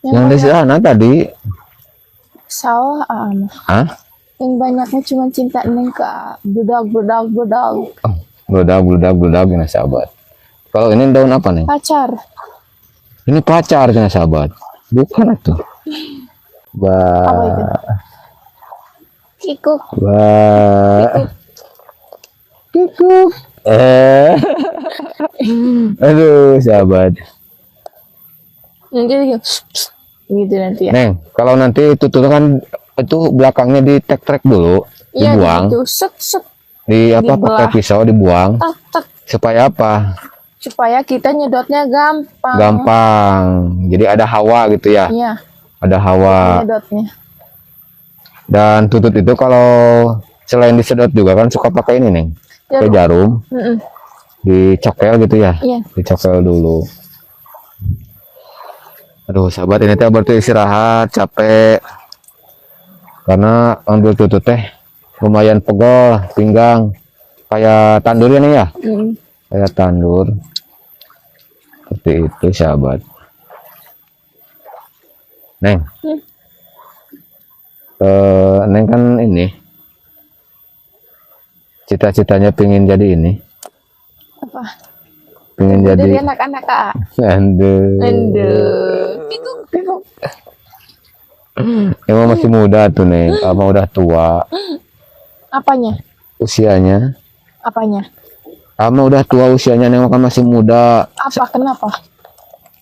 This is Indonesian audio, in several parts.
Yang di sana tadi. Sawah Hah? yang banyaknya cuma cinta neng ke budak. Oh, bludak gini sahabat. Kalau ini daun apa nih? Pacar. Ini pacar gini sahabat. Bukan itu. Apa itu? Kikuk. Kikuk. Aduh sahabat. Nanti gitu nanti ya. Neng, kalau nanti itu tuh kan itu belakangnya ditek-trek dulu, Iya, dibuang, gitu. Set. di apa Dibelah. pakai pisau dibuang, Tak. supaya apa? Supaya kita nyedotnya gampang. Gampang. Jadi ada hawa gitu ya. Iya, Ada hawa. nyedotnya. Dan tutut itu kalau selain disedot juga kan suka pakai ini Neng. Pakai jarum, Mm-mm. dicokel gitu ya. Iya. Dicokel dulu. Aduh sahabat, ini teh berarti istirahat, capek. Karena ambil tutut teh lumayan pegel pinggang. Kayak tandur ya nih ya. Kayak tandur. Seperti itu sahabat. Neng. Neng kan ini cita-citanya pengen jadi ini. Apa? Pengen Dari jadi anak-anak Kak. Aduh. Pikuk. Emang masih muda tuh Neng, abang udah tua Apanya? usianya. Apanya? Abang udah tua usianya, Neng kan masih muda. Apa? Kenapa?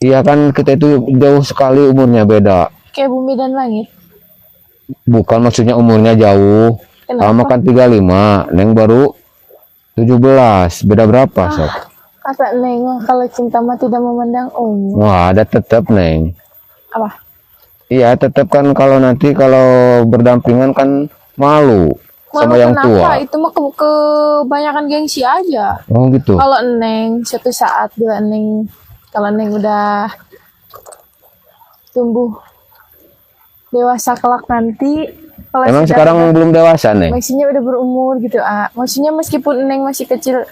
Iya kan kita itu jauh sekali umurnya beda. Kayak bumi dan langit. Bukan maksudnya umurnya jauh. Kenapa? Abang kan 35, Neng baru 17. Beda berapa, Sob? Kata Neng, kalau cinta mah tidak memandang umur. Wah, ada tetap Neng. Apa? Iya, tetap kan kalau nanti kalau berdampingan kan malu sama yang kenapa? tua. Itu mah kebanyakan gengsi aja. Oh gitu. Kalau Neng suatu saat kalau Neng udah tumbuh dewasa kelak nanti, kalau Emang sudah sekarang belum dewasa, Neng? maksudnya udah berumur gitu, maksudnya meskipun Neng masih kecil,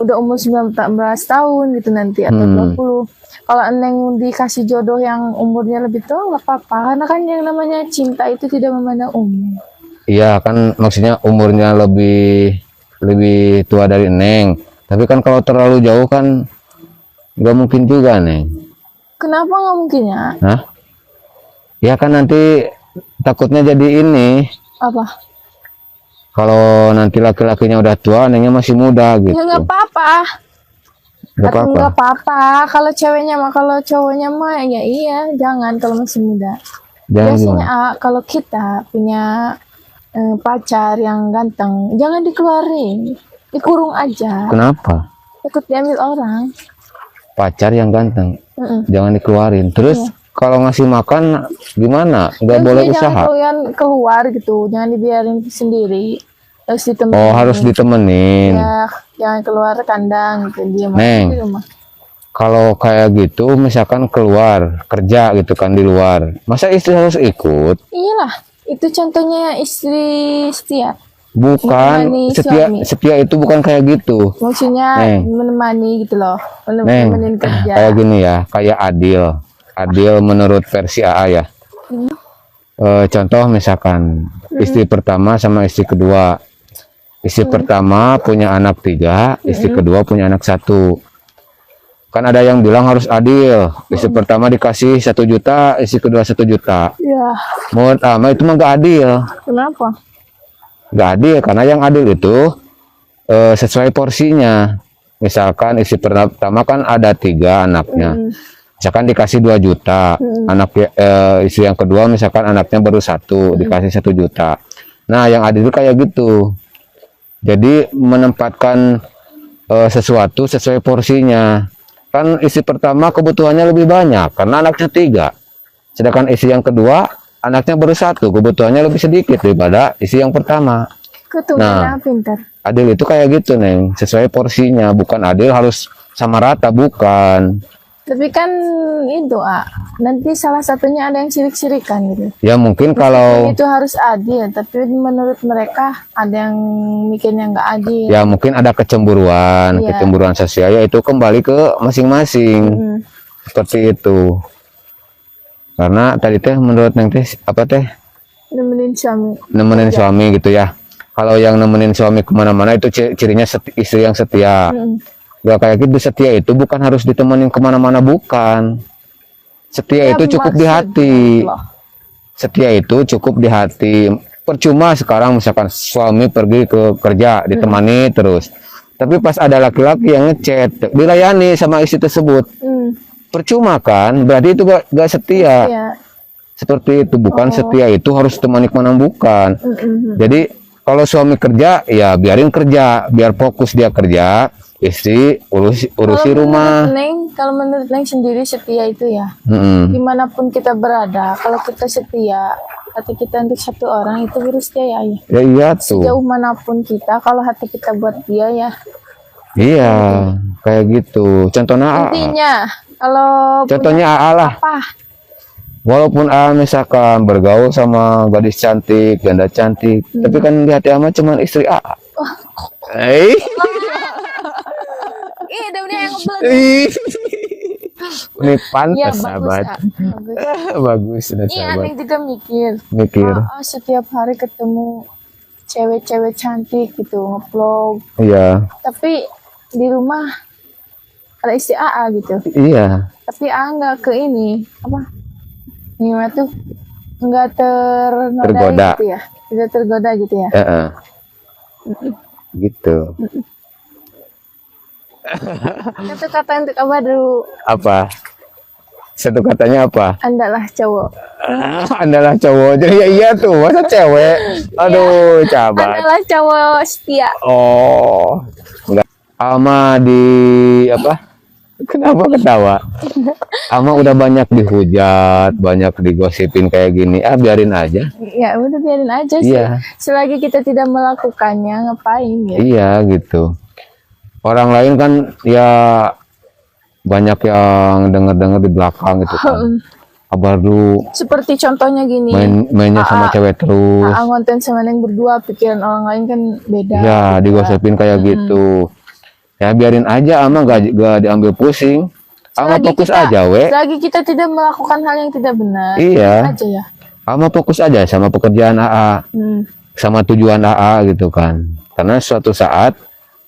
udah umur 19 tahun gitu nanti atau 20. Kalau Neng dikasih jodoh yang umurnya lebih tua nggak apa-apa, karena kan yang namanya cinta itu tidak memandang umur. Iya kan, maksudnya umurnya lebih tua dari Neng. Tapi kan kalau terlalu jauh kan nggak mungkin juga, Neng. Kenapa nggak mungkin ya? Hah? Ya kan nanti takutnya jadi ini. Apa? Kalau nanti laki-lakinya udah tua, Nengnya masih muda gitu. Ya nggak apa-apa. Nggak Atau apa-apa. nggak apa-apa. Kalau ceweknya mah, kalau cowoknya mah ya iya, jangan kalau masih muda. Jangan Biasanya gimana? kalau kita punya pacar yang ganteng, jangan dikeluarin, dikurung aja. Kenapa? Takut diambil orang. Pacar yang ganteng, Mm-mm. jangan dikeluarin. Terus kalau ngasih makan gimana? Nggak Terus boleh dia usaha? jangan keluar gitu, jangan dibiarin sendiri. Harus ditemenin. Oh, harus ditemenin. Ya, jangan keluar kandang gitu, dia mah Neng. di rumah. Kalau kayak gitu, misalkan keluar kerja gitu kan di luar, masa istri harus ikut? Iyalah, itu contohnya istri setia. Bukan, Menemani suami. setia itu bukan kayak gitu. Maksudnya Neng. menemani gitu loh, Neng, menemani kerja. kayak gini ya, kayak adil menurut versi AA ya. Contoh misalkan istri pertama sama istri kedua. Istri pertama punya anak 3, istri kedua punya anak 1. Kan ada yang bilang harus adil. Istri pertama dikasih 1 juta, istri kedua 1 juta. Ya, Menurut ama itu mah nggak adil. kenapa? Nggak adil karena yang adil itu sesuai porsinya. Misalkan istri pertama kan ada 3 anaknya. Misalkan dikasih 2 juta, istri yang kedua misalkan anaknya baru 1, dikasih 1 juta. Nah, yang adil itu kayak gitu. Jadi menempatkan sesuatu sesuai porsinya. Kan istri pertama kebutuhannya lebih banyak karena anaknya 3. Sedangkan istri yang kedua anaknya baru 1, kebutuhannya lebih sedikit daripada istri yang pertama. Ketumnya pintar. Adil itu kayak gitu, Neng, sesuai porsinya. Bukan adil harus sama rata, bukan. Tapi kan itu, nanti salah satunya ada yang sirik-sirikan gitu. Ya mungkin kalau Itu harus adil, tapi menurut mereka ada yang mikirnya nggak adil. ya mungkin ada kecemburuan, Iya. kecemburuan sosial, ya itu kembali ke masing-masing. Seperti itu. Karena tadi teh menurut Neng teh apa teh Nemenin suami. nemenin suami gitu ya. Kalau yang nemenin suami kemana-mana itu cirinya istri yang setia. Gak kayak gitu, setia itu bukan harus ditemenin kemana-mana, bukan. Setia Ya, itu cukup di hati. Setia itu cukup di hati. Percuma sekarang misalkan suami pergi ke kerja ditemani terus. Tapi pas ada laki-laki yang ngechat, dilayani sama istri tersebut. Percuma kan? Berarti itu gak setia. Ya. Seperti itu, bukan setia itu harus temani kemana, bukan. Jadi kalau suami kerja ya biarin kerja, biar fokus dia kerja, istri urusi rumah. Kalau menurut Neng sendiri setia itu ya, dimanapun kita berada, kalau kita setia, hati kita untuk satu orang itu harus dia ya. Ya iya tuh. Sejauh manapun kita, kalau hati kita buat dia ya. Iya, kayak gitu. Contohnya Intinya, kalau contohnya AA lah. apa? Walaupun AA misalkan bergaul sama gadis cantik, janda cantik, tapi kan di hati ama cuman istri AA. Ih, udah yang ngebelet. Ini pantas Ya, sahabat. bagus. Bagus sudah Iya, sahabat. Neng juga mikir. Mikir. Setiap hari ketemu cewek-cewek cantik gitu, nge-vlog. Iya. Tapi di rumah ada istri AA gitu. Iya. Tapi AA nggak ke ini, apa? Gimana tuh? Nggak Tergoda. gitu ya? Tidak tergoda gitu ya? Gitu. Satu kata untuk Abah dulu. Apa? Satu katanya apa? Andalah cowok. Andalah cowok. Jadi ya iya tuh, masa cewek? Aduh, cabat. Andalah cowok setia. Oh. Enggak. Ama di apa? Kenapa ketawa? Ama udah banyak dihujat, banyak digosipin kayak gini. Biarin aja. Ya udah biarin aja sih. Iya. Selagi kita tidak melakukannya, ngapain ya? Iya gitu. Orang lain kan ya banyak yang dengar-dengar di belakang gitu kan. Kabar lu Seperti contohnya gini. mainnya sama cewek terus. Ngonten sama Neng berdua, pikiran orang lain kan beda. Ya, digosipin kayak gitu. Ya biarin aja, ama gak diambil pusing. Ama fokus aja, we. Selagi kita tidak melakukan hal yang tidak benar. Iya. Aja ya. Ama fokus aja sama pekerjaan AA, sama tujuan AA gitu kan. Karena suatu saat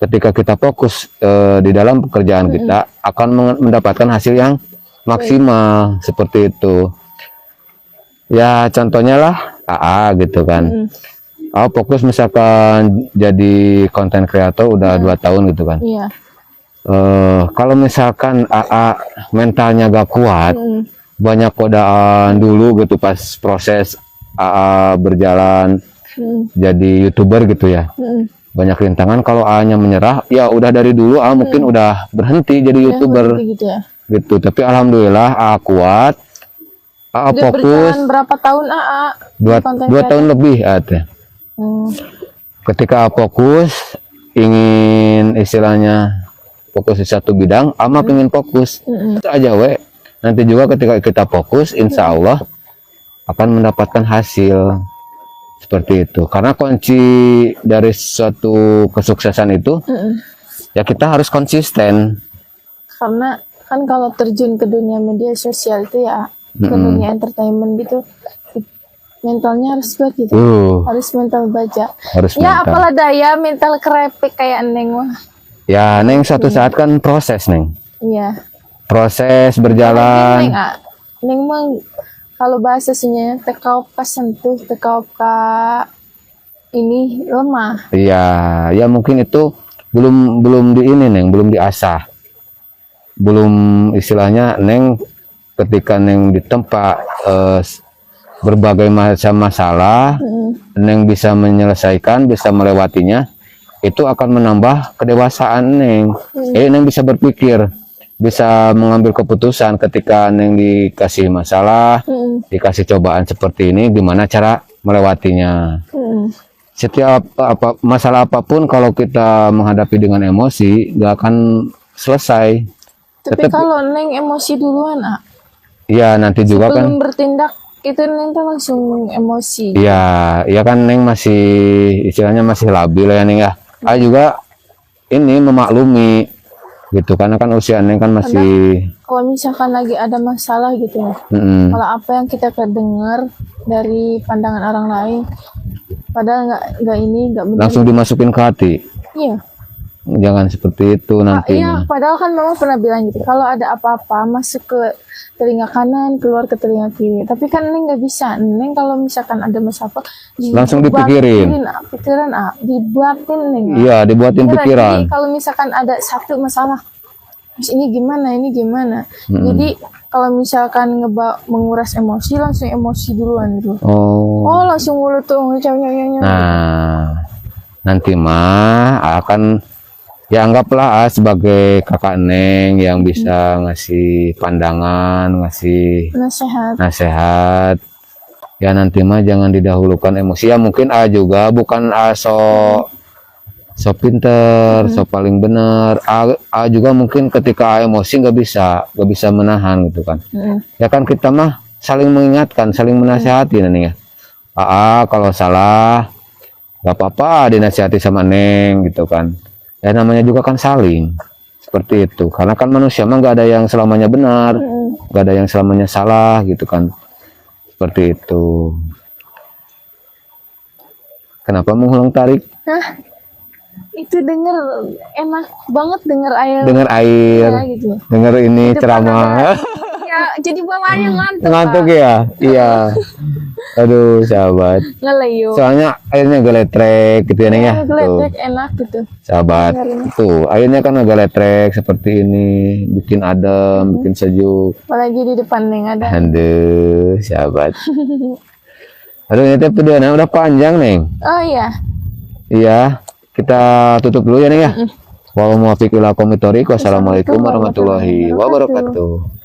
ketika kita fokus di dalam pekerjaan kita akan mendapatkan hasil yang maksimal seperti itu. Ya contohnya lah AA gitu kan. Fokus misalkan jadi konten kreator udah 2 tahun gitu kan. Iya. Kalau misalkan AA mentalnya gak kuat, banyak godaan dulu gitu pas proses AA berjalan jadi YouTuber gitu ya. Banyak rintangan, kalau AA-nya menyerah, ya udah dari dulu AA mungkin udah berhenti jadi YouTuber Gitu ya. gitu. Tapi alhamdulillah AA kuat, AA Udah fokus bertahan berapa tahun AA? 2 tahun lebih ada. Ketika AA fokus ingin istilahnya fokus di satu bidang, ama pengen fokus itu aja we. Nanti juga ketika kita fokus, insya Allah akan mendapatkan hasil seperti itu. Karena kunci dari suatu kesuksesan itu ya kita harus konsisten. Karena kan kalau terjun ke dunia media sosial itu ya ke dunia entertainment gitu, mentalnya harus kuat gitu. Harus mental baja. Harus Ya mental. apalah daya mental kerepek kayak Neng mah. Ya Neng suatu saat kan proses Neng. Iya. Proses berjalan. Neng mah kalau bahasanya tekaup ka sentuh, tekaup ka ini lemah. Iya, ya mungkin itu belum di ini Neng, belum diasah. Belum istilahnya Neng ketika Neng ditempa berbagai macam masalah, Neng bisa menyelesaikan, bisa melewatinya, itu akan menambah kedewasaan Neng. Neng bisa berpikir, bisa mengambil keputusan ketika Neng dikasih masalah, dikasih cobaan seperti ini, gimana cara melewatinya. Setiap masalah apapun kalau kita menghadapi dengan emosi, gak akan selesai. Tapi kalau Neng emosi duluan, Iya nanti juga kan. sebelum bertindak itu Neng tuh langsung emosi. Iya, ya kan Neng masih istilahnya masih labil ya Neng ya. Juga ini memaklumi gitu karena kan usia Neng kan masih kalau misalkan lagi ada masalah gitu ya, Mm-mm. kalau apa yang kita kedengar dari pandangan orang lain, padahal nggak benar. Langsung dimasukin ke hati. Iya. Jangan seperti itu nanti. Iya, padahal kan mama pernah bilang gitu, kalau ada apa-apa masuk ke telinga kanan, keluar ke telinga kiri. Tapi kan Neng nggak bisa. Neng kalau misalkan ada masalah, Langsung dipikirin. Pikiran, dibuatin Neng. Iya, dibuatin Beneran. pikiran. Jadi kalau misalkan ada satu masalah, "Mas, ini gimana? Jadi kalau misalkan menguras emosi, langsung emosi duluan gitu. Oh. Langsung mulut tuh nyanya. Nah, nanti mah akan ya anggaplah sebagai kakak Neng yang bisa ngasih pandangan, ngasih nasihat. Ya nanti mah jangan didahulukan emosi. Ya mungkin juga bukan so pinter, so paling bener. Juga mungkin ketika emosi nggak bisa menahan gitu kan. Ya kan kita mah saling mengingatkan, saling menasihati nih ya. Kalau salah nggak apa-apa dinasihati sama Neng gitu kan. Ya namanya juga kan saling seperti itu, karena kan manusia mah nggak ada yang selamanya benar, nggak ada yang selamanya salah gitu kan, seperti itu. Kenapa mengulang tarik? Hah? Itu enak banget denger air. Dengar air, Ya, gitu. dengar ini ceramah. Ya, jadi bawahnya Ngantuk ya? Iya. Aduh, sahabat. Ngelayu. Soalnya airnya geletrek gitu ya, Neng ya. Tuh, Geletek enak gitu. sahabat. Tuh, airnya kan agak letrek seperti ini, bikin adem, bikin sejuk. Apalagi di depan Neng ada. Aduh, sahabat. Aduh, ini teh videonya udah panjang, Neng. Oh iya. Iya, kita tutup dulu ya, Neng ya. Wassalamualaikum warahmatullahi wabarakatuh.